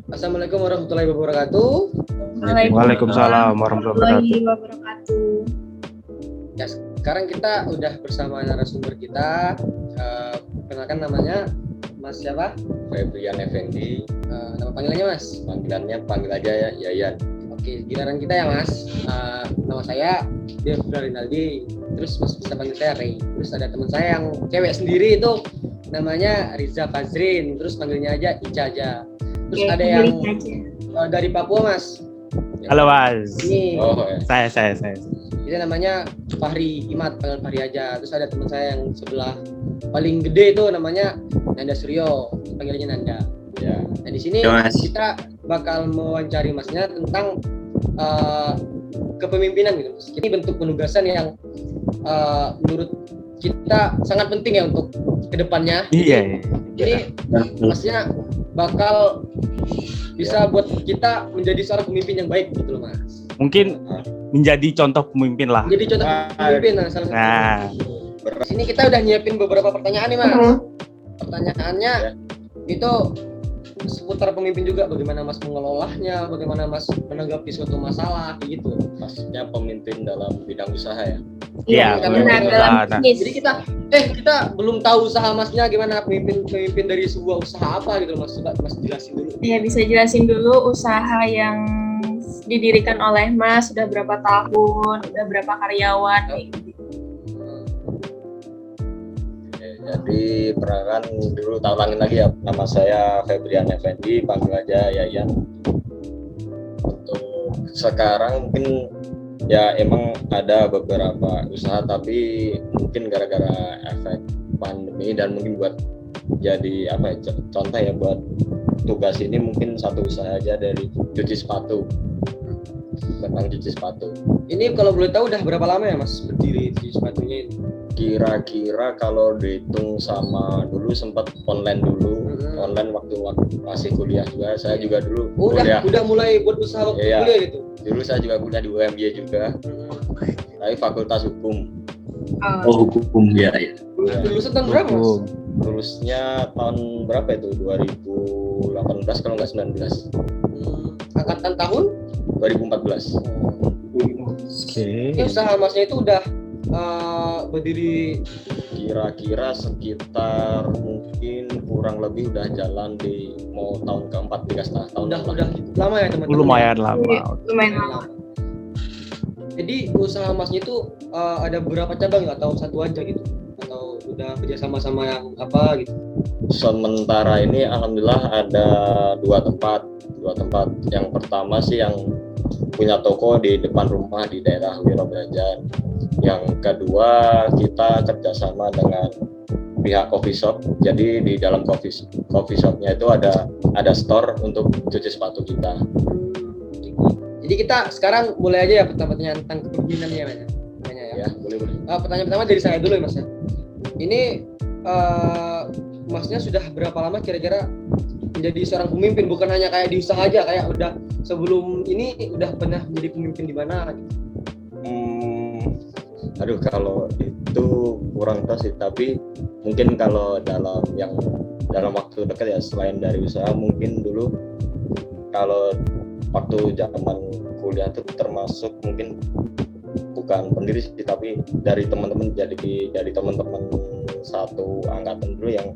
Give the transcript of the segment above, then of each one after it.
Assalamualaikum warahmatullahi wabarakatuh. Waalaikumsalam warahmatullahi wabarakatuh. Ya, sekarang kita udah bersama narasumber kita. Perkenalkan namanya Mas siapa? Febrian Effendi. Nama panggilannya Mas? Panggilannya panggil aja ya Yayan. Oke, giliran kita ya Mas. Nama saya Devra Rinaldi. Terus Mas bisa panggil saya Ray. Terus ada teman saya yang cewek sendiri itu namanya Riza Fazrin. Terus panggilnya aja Ica aja. Terus ada yang dari Papua Mas. Halo Mas. Ini. Saya. Dia namanya Fahri Imat, panggil Fahri aja. Terus ada teman saya yang sebelah paling gede itu namanya Nanda Suryo, panggilannya Nanda. Ya. Nah di sini kita bakal mewawancari Masnya tentang kepemimpinan gitu. Ini bentuk penugasan yang menurut kita sangat penting ya untuk kedepannya. Iya. Jadi Masnya bakal bisa buat kita menjadi seorang pemimpin yang baik gitu loh Mas. Mungkin menjadi contoh pemimpin lah. Jadi contoh pemimpin salah satu. Di sini kita udah nyiapin beberapa pertanyaan nih Mas. Pertanyaannya itu seputar pemimpin juga, bagaimana Mas mengelolanya, bagaimana Mas menanggapi suatu masalah gitu. Maksudnya pemimpin dalam bidang usaha ya. Iya, jadi kita belum tahu usaha Masnya gimana, pemimpin dari sebuah usaha apa gitu Mas. Coba Mas jelasin dulu. Iya, bisa jelasin dulu usaha yang didirikan oleh Mas, sudah berapa tahun, sudah berapa karyawan gitu. Jadi perkenalkan dulu, tak ulangin lagi ya, nama saya Febrian Effendi, panggil aja Yayan. Untuk sekarang mungkin ya emang ada beberapa usaha, tapi mungkin gara-gara efek pandemi dan mungkin buat jadi contoh ya buat tugas ini, mungkin satu usaha aja dari cuci sepatu, tentang cuci sepatu. Ini kalau boleh tahu udah berapa lama ya Mas berdiri cuci sepatunya ini? Kira-kira kalau dihitung sama dulu sempat online dulu, online waktu masih kuliah juga. Saya juga dulu kuliah. Udah mulai buat usaha waktu kuliah gitu. Dulu saya juga kuliah di UMY juga. Tapi fakultas hukum. Hukum ya. Lulusnya tahun berapa Mas? Lulusnya tahun berapa itu? 2018 kalau nggak 19. Angkatan tahun? 2014. Oke. Ini usaha Masnya itu udah berdiri kira-kira sekitar mungkin kurang lebih udah jalan di mau tahun keempat, 3,5 tahun. Udah lama ya teman-teman. Lumayan lama. Jadi usaha Masnya itu ada beberapa cabang atau satu aja gitu? Atau udah kerja sama yang apa gitu? Sementara ini alhamdulillah ada dua tempat. Yang pertama sih yang punya toko di depan rumah di daerah Wirobrajan. Yang kedua kita kerjasama dengan pihak coffee shop. Jadi di dalam coffee shopnya itu ada store untuk cuci sepatu kita. Jadi kita sekarang mulai aja ya pertanyaan tentang kepemimpinannya Mas. Ya, boleh. Pertanyaan pertama dari saya dulu ya Mas. Ini Masnya sudah berapa lama kira-kira menjadi seorang pemimpin, bukan hanya kayak di usaha aja, kayak udah sebelum ini udah pernah menjadi pemimpin di mana gitu? Aduh, kalau itu kurang tahu sih, tapi mungkin kalau dalam waktu dekat ya, selain dari usaha, mungkin dulu kalau waktu zaman kuliah itu termasuk mungkin bukan pendiri sih, tapi dari teman-teman, dari teman-teman satu angkatan dulu yang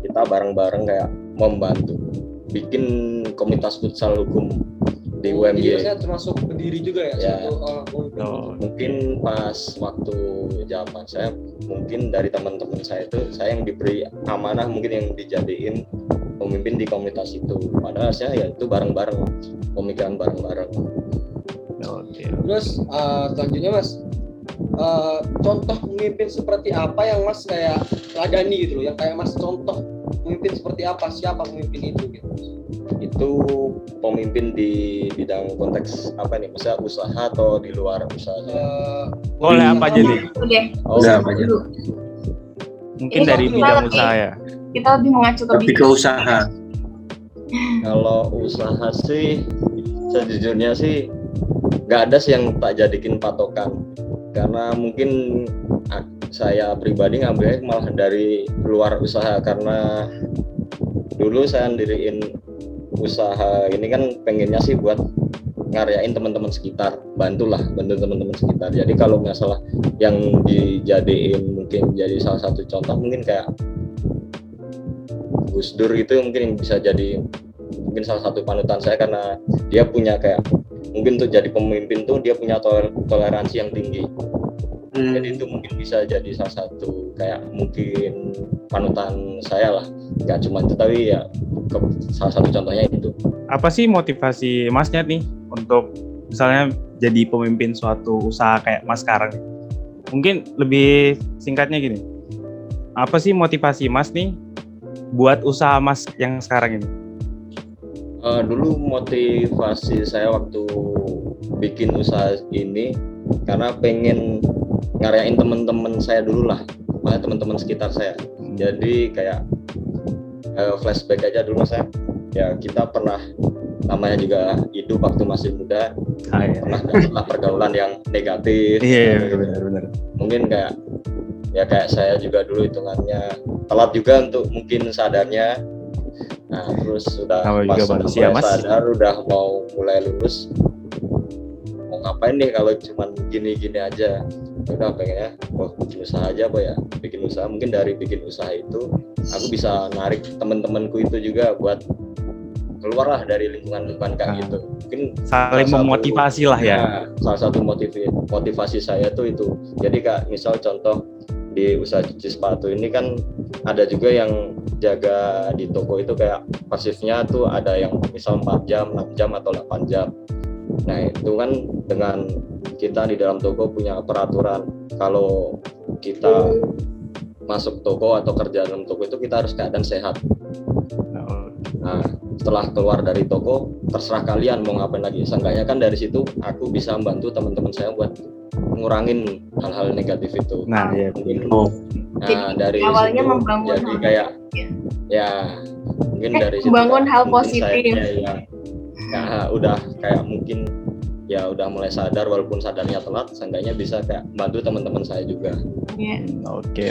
kita bareng-bareng kayak membantu bikin komunitas futsal hukum di UMY. Jadi saya termasuk pendiri juga ya. Mungkin pas waktu zaman saya, mungkin dari teman-teman saya itu saya yang diberi amanah, mungkin yang dijadiin pemimpin di komunitas itu. Padahal saya ya itu bareng-bareng, pemikiran bareng-bareng. Terus selanjutnya Mas, contoh pemimpin seperti apa yang Mas kayak ladani gitu loh, yang kayak Mas contoh pemimpin seperti apa, siapa pemimpin itu gitu? Itu pemimpin di bidang konteks apa nih, misalnya usaha atau di luar usaha? Boleh apa aja nih? Apa aja? Mungkin ini dari bidang usaha ya. Kita lebih mengacu ke usaha. Kalau usaha sih sejujurnya sih nggak ada sih yang tak jadikan patokan, karena mungkin saya pribadi ngambilnya malah dari luar usaha, karena dulu saya ndiriin usaha ini kan pengennya sih buat ngaryain teman-teman sekitar, bantu teman-teman sekitar. Jadi kalau masalah yang dijadiin mungkin jadi salah satu contoh mungkin kayak Gus Dur itu mungkin bisa jadi mungkin salah satu panutan saya karena dia punya kayak mungkin untuk jadi pemimpin tuh dia punya toleransi yang tinggi. Jadi itu mungkin bisa jadi salah satu kayak mungkin panutan saya lah. Gak cuma itu tapi ya salah satu contohnya itu. Apa sih motivasi Masnya nih untuk misalnya jadi pemimpin suatu usaha kayak Mas sekarang? Mungkin lebih singkatnya gini. Apa sih motivasi Mas nih buat usaha Mas yang sekarang ini? Dulu motivasi saya waktu bikin usaha ini karena pengen ngaryain teman-teman saya dulu lah, makanya teman-teman sekitar saya. Jadi kayak flashback aja dulu saya, ya kita pernah namanya juga hidup waktu masih muda, pernah dapat pergaulan yang negatif. Iya benar. Mungkin kayak saya juga dulu hitungannya telat juga untuk mungkin sadarnya. Nah terus sudah pas manusia, mulai sadar, udah mau mulai lulus, mau ngapain nih kalau cuman gini-gini aja. Udah pengennya bikin usaha aja apa ya, bikin usaha. Mungkin dari bikin usaha itu aku bisa narik teman-temanku itu juga buat keluarlah dari lingkungan kayak gitu. Mungkin saling memotivasi lah ya. Salah satu motivasi saya tuh itu. Jadi kak misal contoh di usaha cuci sepatu ini kan ada juga yang jaga di toko itu kayak pasifnya tuh ada yang misal 4 jam, 6 jam atau 8 jam. Nah itu kan dengan kita di dalam toko punya peraturan kalau kita masuk toko atau kerja dalam toko itu kita harus keadaan sehat. Nah setelah keluar dari toko terserah kalian mau ngapain lagi. Seenggaknya kan dari situ aku bisa membantu teman-teman saya buat ngurangin hal-hal negatif itu. Nah iya. Nah dari awalnya situ membangun jadi kayak ya mungkin dari situ membangun hal positif. Ya udah kayak mungkin ya udah mulai sadar walaupun sadarnya telat, seenggaknya bisa kayak bantu teman-teman saya juga. Oke.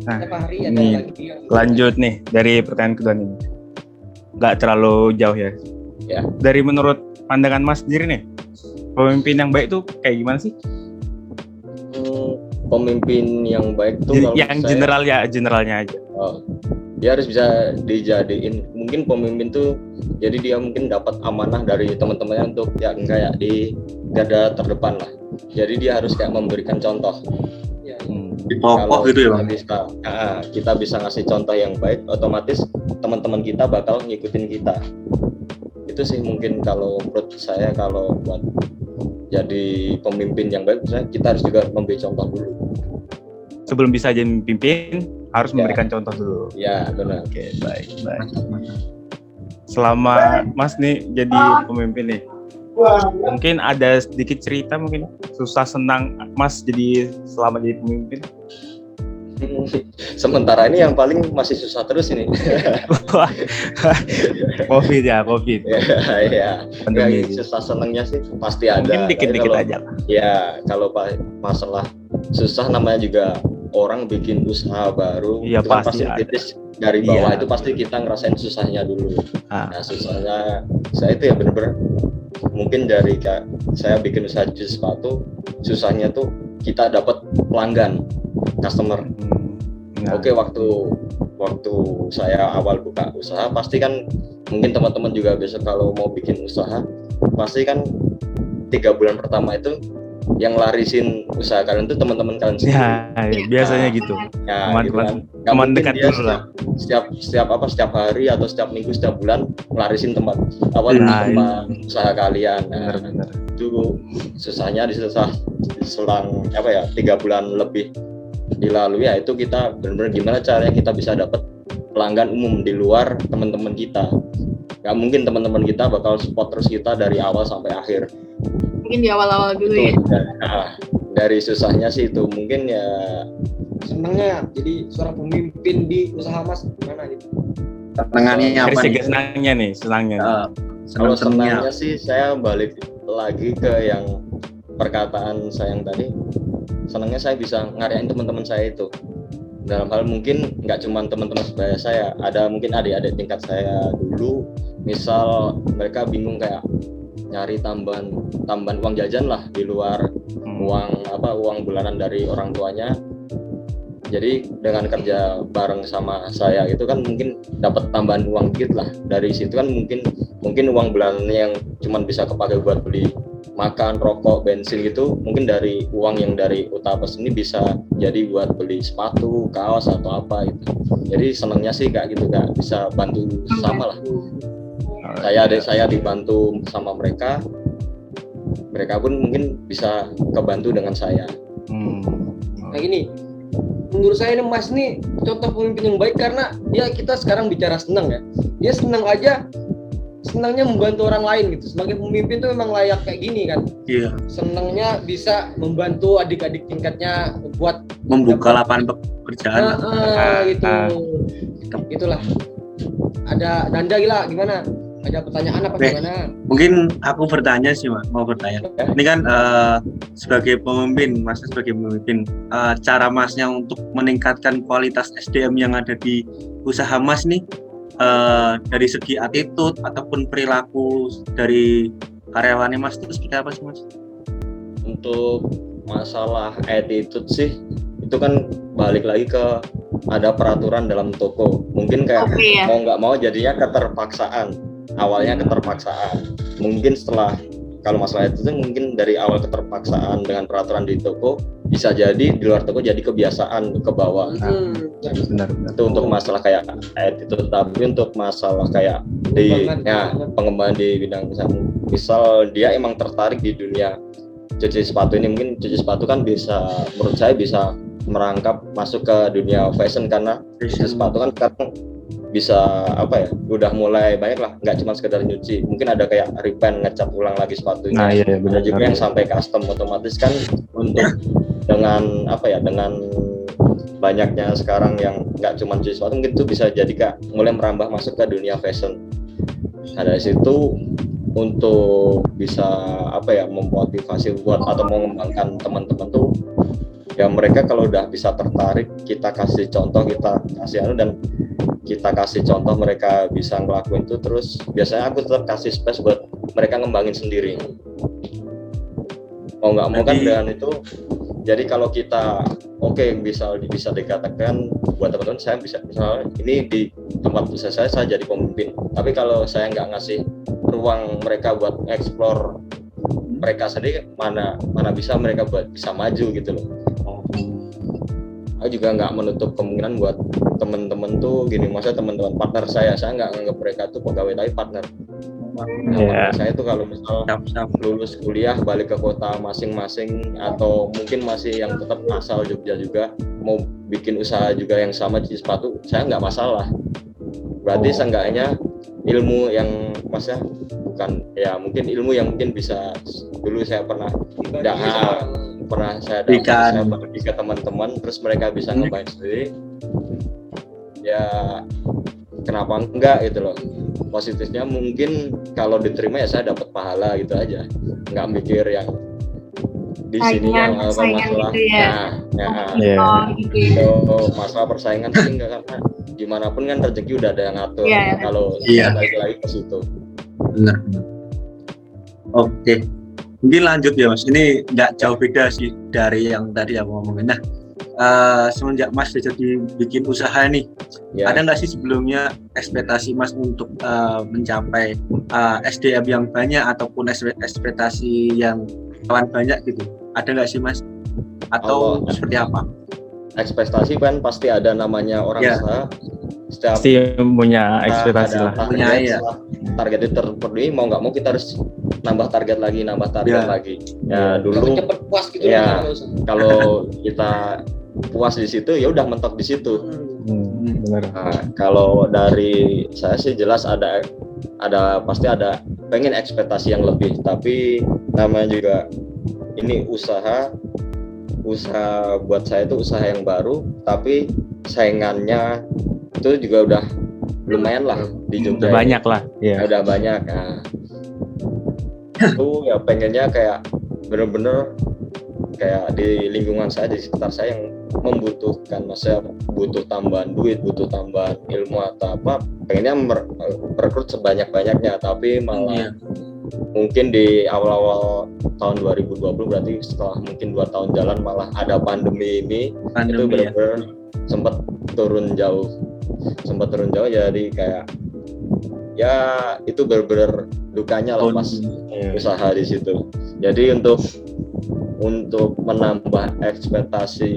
Nah, hari ini lanjut nih dari pertanyaan kedua nih. Nggak terlalu jauh ya. Ya. Dari menurut pandangan Mas sendiri nih, pemimpin yang baik tuh kayak gimana sih? Pemimpin yang baik tuh yang generalnya aja. Dia harus bisa dijadiin mungkin pemimpin tuh jadi dia mungkin dapat amanah dari teman-temannya untuk yang kayak di garda terdepan lah. Jadi dia harus kayak memberikan contoh. Di pokok gitu ya Bang. Kita bisa ngasih contoh yang baik, otomatis teman-teman kita bakal ngikutin kita. Itu sih mungkin kalau menurut saya kalau buat jadi pemimpin yang baik kita harus juga memberi contoh dulu. Sebelum bisa jadi pemimpin harus memberikan contoh dulu. Ya benar. Oke, baik. Selama Mas nih jadi pemimpin nih, mungkin ada sedikit cerita mungkin susah senang Mas jadi selama jadi pemimpin. Sementara ini yang paling masih susah terus ini. Covid. Ya. Susah senangnya sih pasti ada. Mungkin dikit-dikit aja lah. Ya kalau masalah susah namanya juga orang bikin usaha baru, ya, itu pasti titis dari bawah, itu pasti kita ngerasain susahnya dulu. Nah susahnya saya itu ya bener-bener mungkin dari saya bikin usaha cuci sepatu, susahnya tuh kita dapat pelanggan, customer. Oke, waktu saya awal buka usaha pasti kan mungkin teman-teman juga besok kalau mau bikin usaha pasti kan 3 bulan pertama itu yang larisin usaha kalian tuh teman-teman kalian sendiri. Ya, biasanya gitu. Ya, teman dekat dulu lah. Setiap hari atau setiap minggu, setiap bulan melarisin tempat usaha kalian. Benar. Itu susahnya selang 3 bulan lebih dilalui ya itu kita benar-benar gimana caranya kita bisa dapat pelanggan umum di luar teman-teman kita. Gak mungkin teman-teman kita bakal support terus kita dari awal sampai akhir. Mungkin di awal-awal dulu itu, ya. Dari susahnya sih itu mungkin ya. Senangnya jadi seorang pemimpin di usaha Mas gimana gitu? Senangannya apa nih? Senangnya. Kalau senangnya sih saya balik lagi ke yang perkataan saya yang tadi. Senangnya saya bisa ngarahin teman-teman saya itu. dalam hal mungkin nggak cuma teman-teman sebaya saya, ada mungkin adik-adik tingkat saya dulu, misal mereka bingung kayak nyari tambahan uang jajan lah di luar uang bulanan dari orang tuanya. Jadi dengan kerja bareng sama saya itu kan mungkin dapat tambahan uang dikit lah. Dari situ kan mungkin uang bulanan yang cuma bisa kepakai buat beli makan, rokok, bensin gitu, mungkin dari uang yang dari Utapes ini bisa jadi buat beli sepatu, kaos atau apa gitu. Jadi senangnya sih kayak gitu, Kak, bisa bantu sama lah. Adik saya dibantu sama mereka pun mungkin bisa kebantu dengan saya. Nah gini, menurut saya ini Mas nih contoh pemimpin yang baik karena ya kita sekarang bicara senang ya. Dia senangnya membantu orang lain gitu. Sebagai pemimpin tuh memang layak kayak gini kan. Iya. Senangnya bisa membantu adik-adik tingkatnya buat Membuka lapangan pekerjaan. Gitu. Itulah. Ada Nanda gimana? Ada pertanyaan apa gimana? Mungkin aku bertanya sih, Mas. Mau bertanya. Ini kan sebagai pemimpin, Mas sebagai pemimpin, cara Masnya untuk meningkatkan kualitas SDM yang ada di usaha Mas nih, dari segi attitude ataupun perilaku dari karyawannya Mas itu seperti apa sih, Mas? Untuk masalah attitude sih, itu kan balik lagi ke ada peraturan dalam toko. Mungkin kayak mau nggak mau jadinya keterpaksaan. Awalnya keterpaksaan, mungkin setelah kalau masalah itu mungkin dari awal keterpaksaan dengan peraturan di toko, bisa jadi di luar toko jadi kebiasaan ke bawah. Benar. Itu untuk masalah kayak attitude. Tapi untuk masalah kayak pengembangan di bidang misal dia emang tertarik di dunia cuci sepatu ini, mungkin cuci sepatu kan bisa, menurut saya bisa merangkap masuk ke dunia fashion, karena cuci sepatu kan sekarang bisa udah mulai banyak lah, nggak cuma sekedar nyuci, mungkin ada kayak repaint, ngecat ulang lagi sepatunya. Ada juga yang sampai custom, otomatis kan untuk dengan banyaknya sekarang yang nggak cuma cuci sepatu, mungkin itu bisa jadi Kak mulai merambah masuk ke dunia fashion. Nah dari situ untuk bisa memotivasi buat atau mengembangkan teman-teman tuh ya, mereka kalau udah bisa tertarik, kita kasih contoh, kita kasih contoh mereka bisa ngelakuin itu, terus biasanya aku tetap kasih space buat mereka ngembangin sendiri. Mau nggak mau kan dengan itu, jadi kalau kita bisa dikatakan buat teman-teman, saya bisa misalnya ini di tempat usaha saya jadi pemimpin, tapi kalau saya nggak ngasih ruang mereka buat explore mereka sendiri, mana bisa mereka buat bisa maju gitu loh. Aku juga nggak menutup kemungkinan buat teman-teman tuh gini, maksudnya teman-teman partner saya nggak nganggap mereka tuh pegawai tapi partner. Partner saya tuh kalau misal lulus kuliah balik ke kota masing-masing, atau mungkin masih yang tetap asal Jogja juga mau bikin usaha juga yang sama cuci sepatu, saya nggak masalah. Berarti seenggaknya ilmu yang maksudnya mungkin ilmu yang mungkin bisa dulu saya pernah saya bagi ke teman-teman, terus mereka bisa ngebain sendiri, ya kenapa enggak gitu loh. Positifnya mungkin kalau diterima ya saya dapat pahala gitu aja, nggak mikir yang di sini yang masalah gitu ya. Masalah persaingan sih enggak, karena gimana pun kan rezeki udah ada yang ngatur. Kalau balik lagi ke situ. Benar. Oke, mungkin lanjut ya Mas. Ini nggak jauh beda sih dari yang tadi aku ngomongin. Nah, semenjak Mas jadi bikin usaha nih, ada nggak sih sebelumnya ekspektasi Mas untuk mencapai SDM yang banyak ataupun ekspektasi yang kawan banyak gitu? Ada nggak sih Mas? Atau seperti apa? Ekspektasi kan pasti ada, namanya orang usaha. Setiap punya ekspektasi lah. Target itu terpenuhi, mau nggak mau kita harus nambah target lagi. Ya dulu cepet puas gitu ya. Kalau kita puas di situ ya udah mentok di situ. Benar. Nah, kalau dari saya sih jelas ada pasti ada pengen ekspektasi yang lebih, tapi namanya juga ini usaha buat saya itu usaha yang baru, tapi saingannya itu juga udah lumayan lah di Jogja. Udah banyak lah. Udah banyak. Nah, itu ya pengennya kayak bener-bener kayak di lingkungan saya, di sekitar saya yang membutuhkan, maksudnya butuh tambahan duit, butuh tambahan ilmu atau apa, pengennya merekrut sebanyak-banyaknya, tapi malah mungkin di awal-awal tahun 2020, berarti setelah mungkin 2 tahun jalan malah ada pandemi ini, itu benar-benar sempat turun jauh, jadi kayak ya itu benar-benar dukanya lah pas usaha di situ. Jadi untuk menambah ekspektasi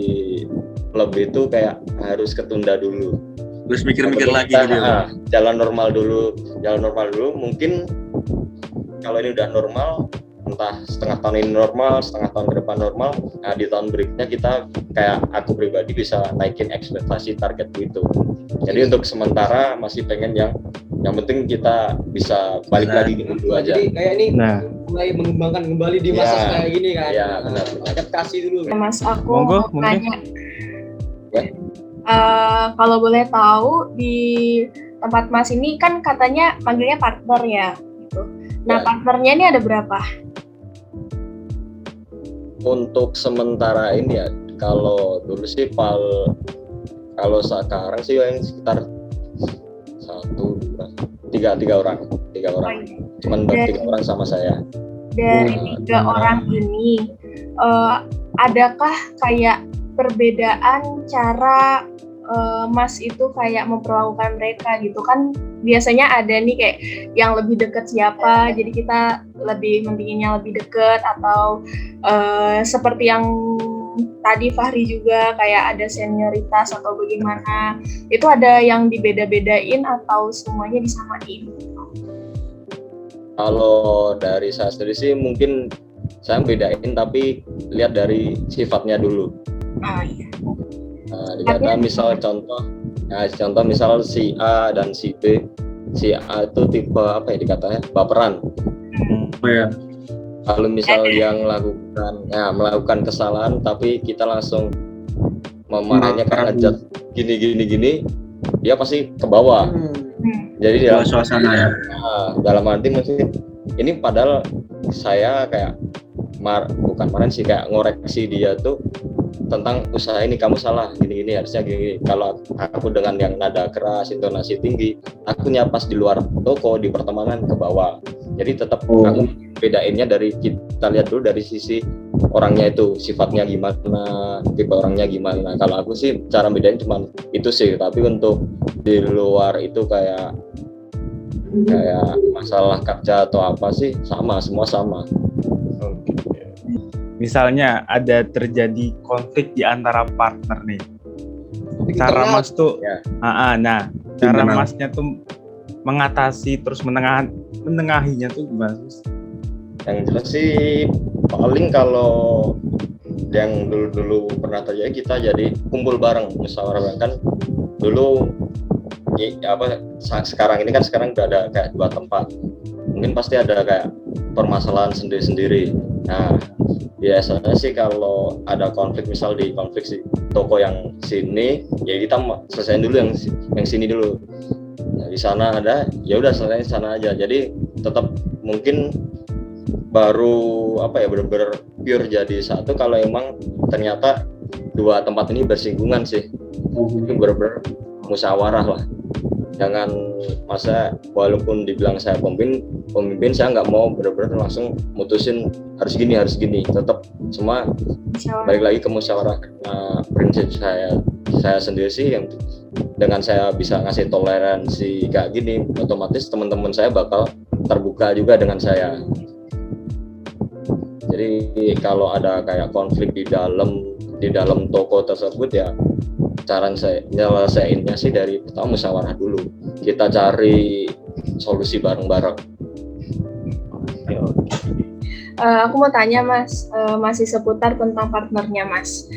lebih itu kayak harus ketunda dulu. Terus mikir-mikir lagi gitu. Jalan normal dulu. Mungkin kalau ini udah normal, entah setengah tahun ini normal, setengah tahun ke depan normal, nah di tahun berikutnya kita kayak aku pribadi bisa naikin ekspektasi target itu. Jadi untuk sementara masih pengen yang penting kita bisa balik lagi dulu aja. Jadi kayak ini mulai mengembangkan kembali di masa kayak gini kan. Iya, benar. Adaptasi dulu. Mas, aku Monggo, mau tanya. Ya. Kalau boleh tahu di tempat Mas ini kan katanya panggilnya partner ya, gitu. Nah, partnernya ini ada berapa? Untuk sementara ini ya, kalau dulu sih kalau sekarang sih yang sekitar 3 orang. Cuman 3 orang sama saya. Dari 3 orang ini, adakah kayak perbedaan cara Mas itu kayak memperlakukan mereka gitu kan? Biasanya ada nih kayak yang lebih dekat siapa, jadi kita lebih mendinginnya lebih dekat, atau seperti yang tadi Fahri juga kayak ada senioritas atau bagaimana, itu ada yang dibeda-bedain atau semuanya disamain? Kalau dari saya sendiri sih mungkin saya bedain, tapi lihat dari sifatnya dulu. Iya. Dikata misal contoh misal si A dan si B. Si A itu tipe apa ya dikatanya, baperan. Kalau misal yang melakukan kesalahan tapi kita langsung memarahinnya karena ngejat gini, dia pasti ke bawah. Jadi dalam suasana ya. Dalam arti mungkin ini padahal saya kayak bukan marahin sih, kayak ngoreksi dia tuh tentang usaha ini kamu salah gini harusnya gini. Kalau aku dengan yang nada keras, intonasi tinggi, akunya pas di luar toko di pertemanan ke bawah. Jadi tetap aku bedainnya dari kita lihat dulu dari sisi orangnya itu, sifatnya gimana, tipe orangnya gimana. Kalau aku sih cara bedain cuma itu sih, tapi untuk di luar itu kayak masalah kerja atau apa sih semua sama. Misalnya ada terjadi konflik di antara partner nih, cara Mas tuh, cara Masnya tuh mengatasi terus menengahinya tuh gimana? Yang jelas sih paling kalau yang dulu pernah terjadi, kita jadi kumpul bareng, musyawarah bareng kan dulu. Sekarang udah ada kayak 2 tempat, mungkin pasti ada kayak permasalahan sendiri-sendiri. Nah biasanya sih kalau ada konflik, misal di konflik si toko yang sini, ya kita selesaiin dulu yang sini dulu. Nah, di sana ada, ya udah selesai di sana aja. Jadi tetap mungkin baru benar-benar pure jadi satu kalau emang ternyata 2 tempat ini bersinggungan sih. Itu benar-benar musyawarah lah. Jangan masa walaupun dibilang saya pemimpin saya nggak mau benar-benar langsung mutusin harus gini, tetap semua balik lagi ke musyawarah. Nah, prinsip saya sendiri sih yang dengan saya bisa ngasih toleransi kayak gini, otomatis teman-teman saya bakal terbuka juga dengan saya. Jadi kalau ada kayak konflik di dalam toko tersebut, ya cara saya nyelesainnya sih dari pertama musyawarah dulu, kita cari solusi bareng-bareng. Aku mau tanya Mas, masih seputar tentang partnernya Mas.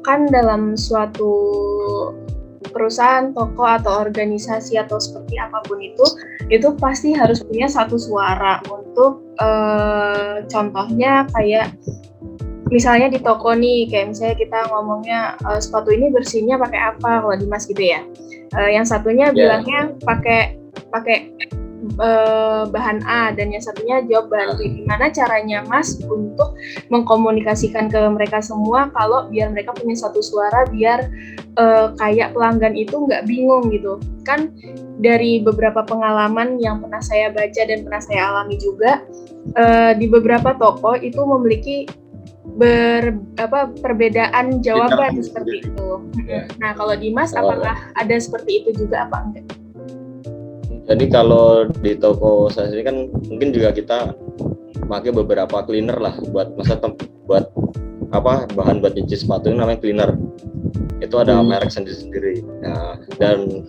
Kan dalam suatu perusahaan, toko atau organisasi atau seperti apapun itu pasti harus punya satu suara untuk contohnya kayak misalnya di toko nih, kayak misalnya kita ngomongnya sepatu ini bersihnya pakai apa kalau di Mas gitu ya. Yang satunya bilangnya pakai bahan A dan yang satunya jawab bahan B. Gimana caranya Mas untuk mengkomunikasikan ke mereka semua kalau biar mereka punya satu suara, biar kayak pelanggan itu nggak bingung gitu. Kan dari beberapa pengalaman yang pernah saya baca dan pernah saya alami juga, di beberapa toko itu memiliki perbedaan jawaban seperti itu. Nah, kalau di Mas apakah ada seperti itu juga apa enggak? Jadi kalau di toko saya sendiri kan mungkin juga kita pakai beberapa cleaner lah buat buat bahan buat nyuci sepatu namanya cleaner. Itu ada merek sendiri-sendiri. Nah, dan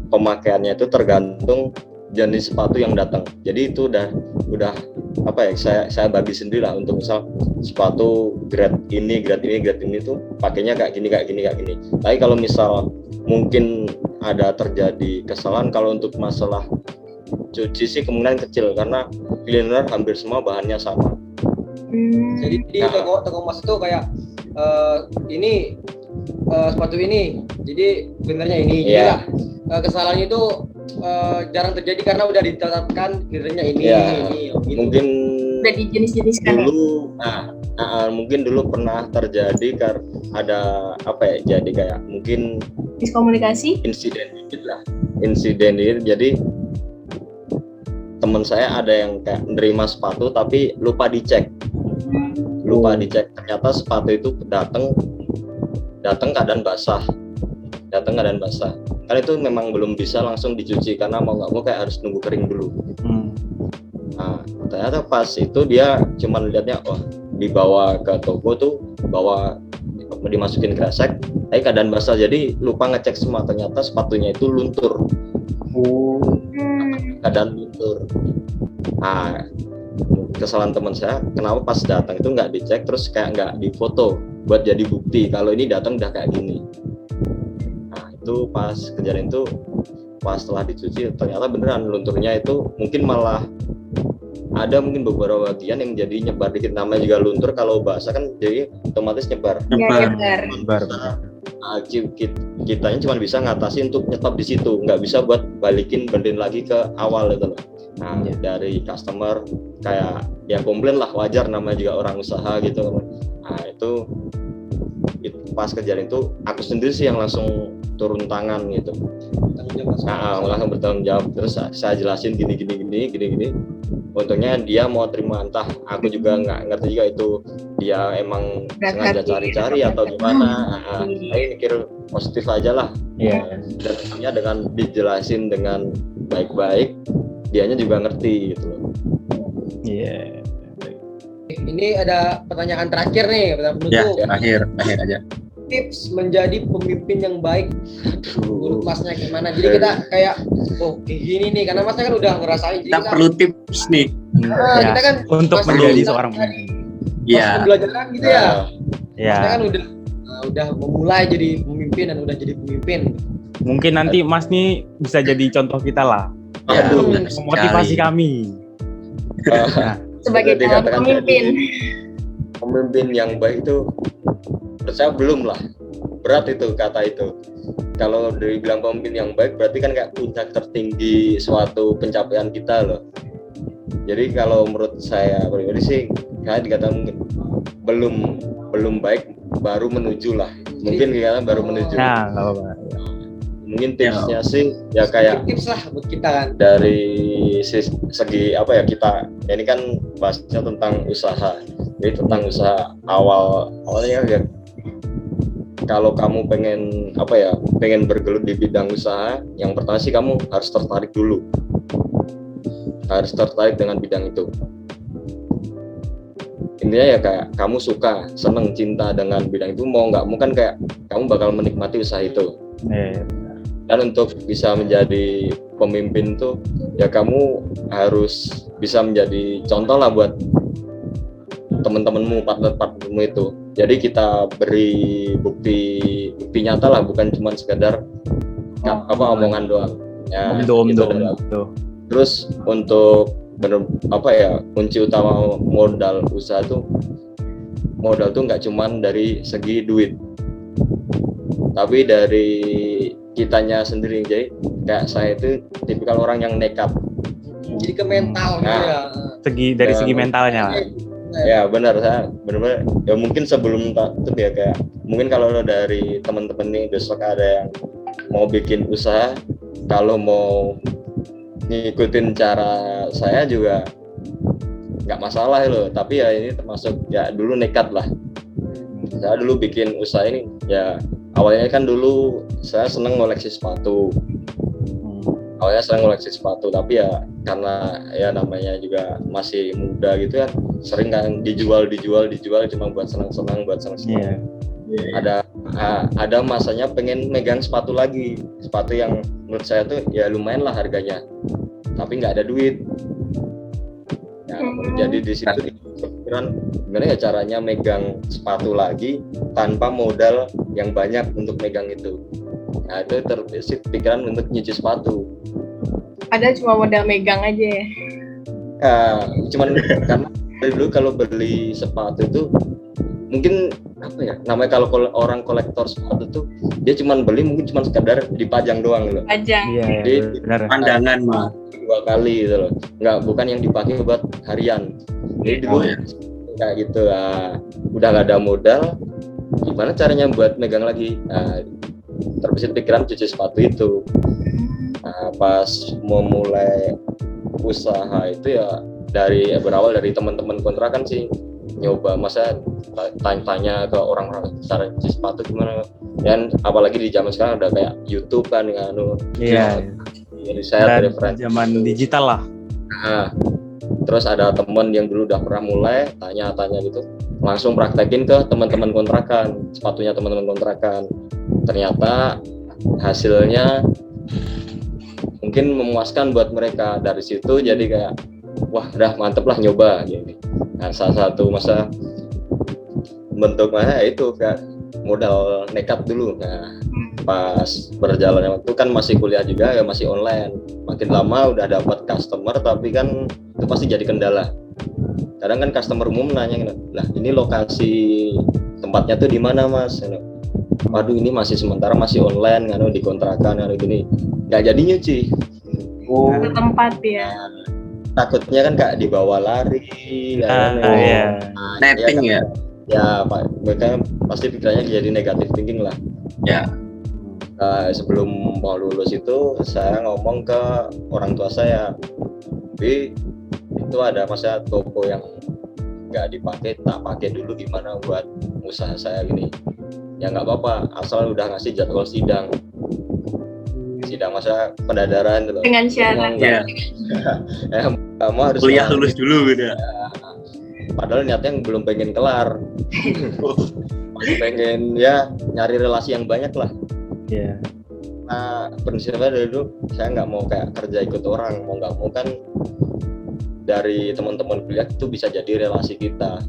pemakaiannya itu tergantung jenis sepatu yang datang. Jadi itu udah saya bagi sendiri lah untuk misal sepatu grade ini tuh pakainya kayak gini. Tapi kalau misal mungkin ada terjadi kesalahan, kalau untuk masalah cuci sih kemungkinan kecil karena cleaner hampir semua bahannya sama. Jadi di toko emas itu kayak ini sepatu ini, jadi cleanernya ini. Yeah. Jadi kesalahannya itu jarang terjadi karena udah ditetapkan cleanernya ini. Gitu. Mungkin udah di jenis-jeniskan dulu, mungkin dulu pernah terjadi karena ada jadi kayak mungkin miskomunikasi, insiden dikit. Jadi teman saya ada yang kayak menerima sepatu tapi lupa dicek. Ternyata sepatu itu datang keadaan basah. Kan itu memang belum bisa langsung dicuci karena mau nggak mau kayak harus nunggu kering dulu. Nah, ternyata pas itu dia cuman lihatnya dibawa ke toko tuh, dimasukin kresek, tapi keadaan basah, jadi lupa ngecek semua, ternyata sepatunya itu luntur. Keadaan luntur. Nah, kesalahan teman saya, kenapa pas datang itu nggak dicek, terus kayak nggak difoto buat jadi bukti kalau ini datang udah kayak gini. Nah, itu pas kejadian itu, pas setelah dicuci ternyata beneran lunturnya itu mungkin malah ada mungkin beberapa bagian yang jadi nyebar dikit, namanya juga luntur kalau basah kan jadi otomatis nyebar. Kitanya cuma bisa ngatasi untuk nyetop di situ, nggak bisa buat benerin lagi ke awal itu loh. Nah, dari customer kayak ya komplain lah, wajar, namanya juga orang usaha gitu. Nah, itu pas kejadian itu aku sendiri sih yang langsung turun tangan gitu. Langsung bertanggung jawab, terus saya jelasin gini. Untungnya dia mau terima, entah aku juga nggak ngerti juga itu dia emang sengaja cari-cari atau gimana. Saya mikir positif aja lah. Dan tentunya dengan dijelasin dengan baik-baik, dianya juga ngerti gitu loh. Ini ada pertanyaan terakhir nih, penutup. Akhir aja. Tips menjadi pemimpin yang baik menurut Masnya gimana? Jadi kita kayak kayak gini nih, karena Masnya kan udah ngerasain. Kita perlu tips nih. Kita kan untuk menjadi seorang pemimpin. Pembelajaran gitu ya. Masnya kan udah memulai jadi pemimpin dan udah jadi pemimpin. Mungkin nanti Mas nih bisa jadi contoh kita lah. Memotivasi kami. Sebagai calon pemimpin yang baik itu saya belum lah, berat itu kata itu. Kalau dibilang pemimpin yang baik berarti kan kayak puncak tertinggi suatu pencapaian kita loh. Jadi kalau menurut saya pribadi sih kayak dikatakan belum baik, baru menuju lah. Mungkin dikatakan baru menuju. Nah, nggak apa-apa. Mungkin tipsnya sih ya kayak tips lah buat kita kan. Dari segi kita ini kan bahasnya tentang usaha. Jadi tentang usaha awalnya ya, kalau kamu pengen bergelut di bidang usaha, yang pertama sih kamu harus tertarik dulu. Harus tertarik dengan bidang itu. Intinya ya kayak kamu suka, seneng, cinta dengan bidang itu, mau nggak mau kan kayak kamu bakal menikmati usaha itu. Dan untuk bisa menjadi pemimpin tuh ya kamu harus bisa menjadi contoh lah buat teman-temanmu, partner-partnermu itu. Jadi kita beri bukti nyata lah, bukan cuma sekedar omongan doang. Ya, Terus untuk kunci utama modal usaha tuh, modal tuh nggak cuma dari segi duit, tapi dari kitanya sendiri. Jadi kayak saya itu tipikal orang yang nekat. jadi ke mental gitu ya. Dari Ya, segi mentalnya lah. Ya benar, saya benar-benar ya mungkin sebelum tutup ya, kayak mungkin kalau dari teman-teman nih besok ada yang mau bikin usaha, kalau mau ngikutin cara saya juga nggak masalah loh, tapi ya ini termasuk ya dulu nekat lah. Saya dulu bikin usaha ini ya awalnya kan dulu saya seneng ngoleksi sepatu. Awalnya saya ngoleksi sepatu, tapi ya karena ya namanya juga masih muda gitu kan, sering kan dijual cuma buat senang-senang. Iya. Ada masanya pengen megang sepatu lagi, sepatu yang menurut saya tuh ya lumayan lah harganya, tapi nggak ada duit. Ya, jadi di situ pikiran gimana ya caranya megang sepatu lagi tanpa modal yang banyak untuk megang itu. Nah itu terbesit pikiran untuk nyuci sepatu. Ada cuma modal megang aja ya. Cuman karena dari dulu kalau beli sepatu itu mungkin apa ya namanya, kalau orang kolektor sepatu tuh dia cuman beli mungkin cuma sekadar dipajang doang loh. Pajang. Iya, Jadi, benar. Pandangan mah. 2 kali gitu loh, bukan yang dipakai buat harian. Jadi dulu kayak gitu, udah nggak ada modal, gimana caranya buat megang lagi. Terbesit pikiran cuci sepatu itu. Pas mau mulai usaha itu ya berawal dari teman-teman kontrakan sih, nyoba masa tanya ke orang-orang cara cuci sepatu gimana, dan apalagi di zaman sekarang ada kayak YouTube kan Iya. jadi saya Dan referensi zaman digital lah. Terus ada teman yang dulu udah pernah mulai tanya gitu, langsung praktekin ke teman-teman kontrakan, sepatunya teman-teman kontrakan. Ternyata hasilnya mungkin memuaskan buat mereka. Dari situ jadi kayak wah udah mantep lah nyoba gitu. Nah salah satu masa bentuk mana itu kayak modal nekat dulu. Nah pas berjalannya waktu kan masih kuliah juga ya, masih online, makin lama udah dapat customer, tapi kan itu pasti jadi kendala. Kadang kan customer umum nanya, lah ini lokasi tempatnya tuh di mana mas? Waduh ini masih sementara masih online kan, dikontrakan kan gini, nggak jadi nyuci. Satu tempat ya. Takutnya kan kak dibawa lari kan, Iya. Netting ya. Ya pak, mereka pasti pikirannya jadi negatif thinking lah. Ya. Sebelum mau lulus itu saya ngomong ke orang tua saya, Bi, itu ada masa toko yang nggak dipakai, tak pakai dulu gimana buat usaha saya gini. Ya nggak apa-apa, asal udah ngasih jadwal sidang masa pendadaran gitu. Dengan syarat. Ya. Kamu harus Kuliah lulus dulu gitu. Padahal niatnya belum pengen kelar. Masih pengen ya nyari relasi yang banyak lah. Iya. Nah prinsipnya dari dulu saya nggak mau kayak kerja ikut orang, mau nggak mau kan dari teman-teman kuliah itu bisa jadi relasi kita.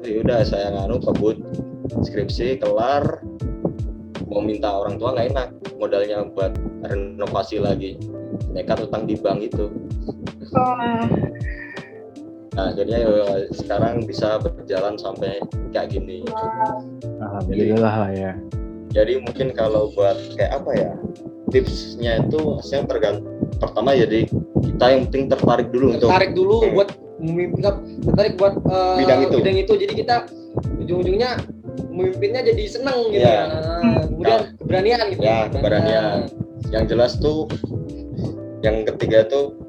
Udah saya kebut skripsi kelar, mau minta orang tua nggak enak, modalnya buat renovasi lagi, nekat utang di bank itu. Nah, akhirnya ya, sekarang bisa berjalan sampai kayak gini. Alhamdulillah lah ya. Jadi mungkin kalau buat kayak apa ya, tipsnya itu saya tergantung. Pertama jadi kita yang penting tertarik dulu buat tertarik buat bidang itu. Jadi kita ujung-ujungnya memimpinnya jadi seneng gitu ya. Kemudian keberanian gitu. Ya, keberanian. Yang jelas tuh yang ketiga tuh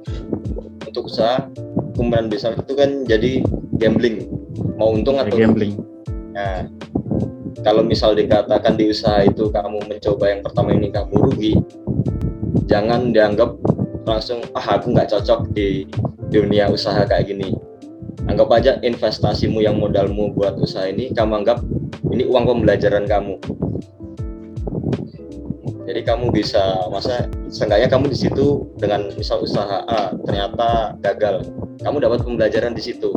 untuk usaha kemungkinan besar itu kan jadi gambling, mau untung atau gambling. Nah, kalau misal dikatakan di usaha itu kamu mencoba yang pertama ini kamu rugi, jangan dianggap langsung aku nggak cocok di dunia usaha kayak gini. Anggap aja investasimu yang modalmu buat usaha ini kamu anggap ini uang pembelajaran kamu. Jadi kamu bisa, seenggaknya kamu di situ dengan misal usaha A ternyata gagal, kamu dapat pembelajaran di situ.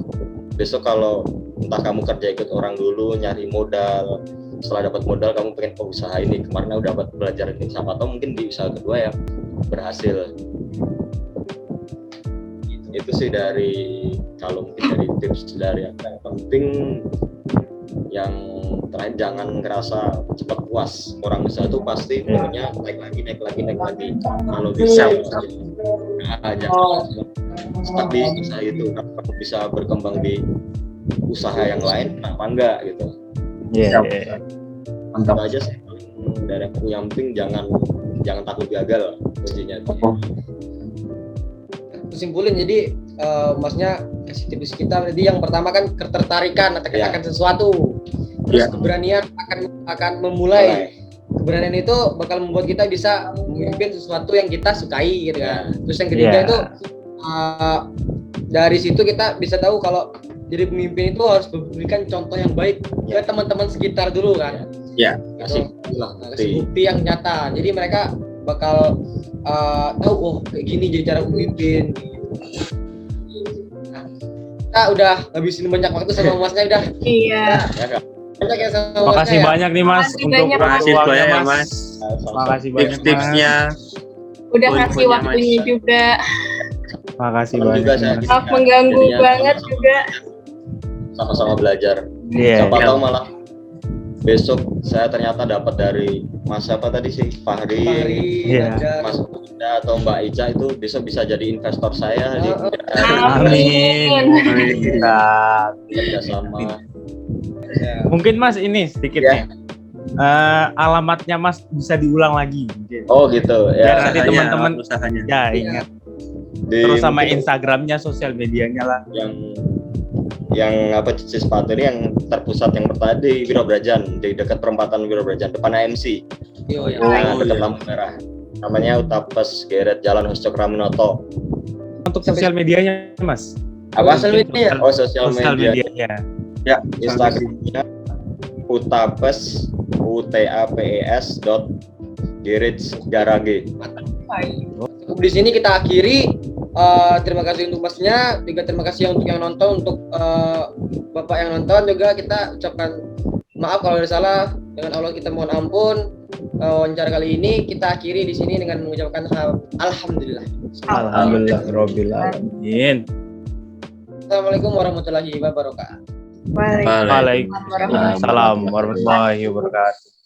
Besok kalau entah kamu kerja ikut orang dulu nyari modal, setelah dapat modal kamu pengen usaha ini, kemarin udah dapat pelajaran ini, siapa tahu mungkin di usaha kedua yang berhasil. Itu sih kalau mungkin dari tips dari yang penting. Yang terakhir jangan ngerasa cepat puas. Orang usaha itu pasti maunya naik lagi. Kalau bisa jangan stuck di usaha itu. Kalau kamu bisa berkembang di usaha yang lain, kenapa enggak gitu. Iya. Itu aja sih dari aku. Yang penting jangan takut gagal kuncinya. Simpulin, jadi maksudnya kasih tips kita jadi yang pertama kan ketertarikan akan sesuatu, terus keberanian akan memulai. Keberanian itu bakal membuat kita bisa memimpin sesuatu yang kita sukai gitu kan. Terus yang ketiga itu dari situ kita bisa tahu kalau jadi pemimpin itu harus memberikan contoh yang baik ke teman-teman sekitar dulu kan. Kasih bukti yang nyata. Jadi mereka bakal tahu kayak gini jadi cara memimpin. Kita udah ngabisin banyak waktu sama Masnya udah. Iya. Banyak ya sama Makasih Masnya. banyak nih Mas Makasih untuk banyak, Mas. waktunya Makasih Mas. Makasih banyak Tips-tipsnya. Udah ngasih Poin-poinnya, waktunya Mas. juga. Makasih Senang juga banyak saya Mas. Maaf mengganggu Jadinya banget juga. Sama-sama belajar. Iya. Siapa tahu malah besok saya ternyata dapat dari Mas apa tadi sih, Fahri, Iya. Mas Bunda atau Mbak Ica itu besok bisa jadi investor saya di Amin. Kita kerjasama. mungkin Mas ini sedikit nih. Alamatnya Mas bisa diulang lagi mungkin. Oh gitu Biar ya. nanti teman-teman usahanya. ya ingat. Di- Terus sama mungkin Instagramnya, sosial medianya lah. yang apa cuci sepatu ini yang terpusat yang pertama di Wirobrajan, di dekat perempatan Wirobrajan depan AMC. Dekat lampu merah. Namanya Utapes Geret Jalan Huscok Raminoto. Untuk sosial medianya Mas. Apa sosial media? Oh, sosial Sosial media. medianya. Ya, Instagramnya Utapes UTAPES .Garage Garage. Di sini kita akhiri. Terima kasih untuk Masnya, juga terima kasih untuk yang nonton, untuk Bapak yang nonton juga kita ucapkan maaf kalau ada salah. Dengan Allah kita mohon ampun. Wawancara kali ini kita akhiri di sini dengan mengucapkan alhamdulillah. Alhamdulillahirabbil alamin. Assalamualaikum warahmatullahi wabarakatuh. Waalaikumsalam. Waalaikumsalam warahmatullahi wabarakatuh.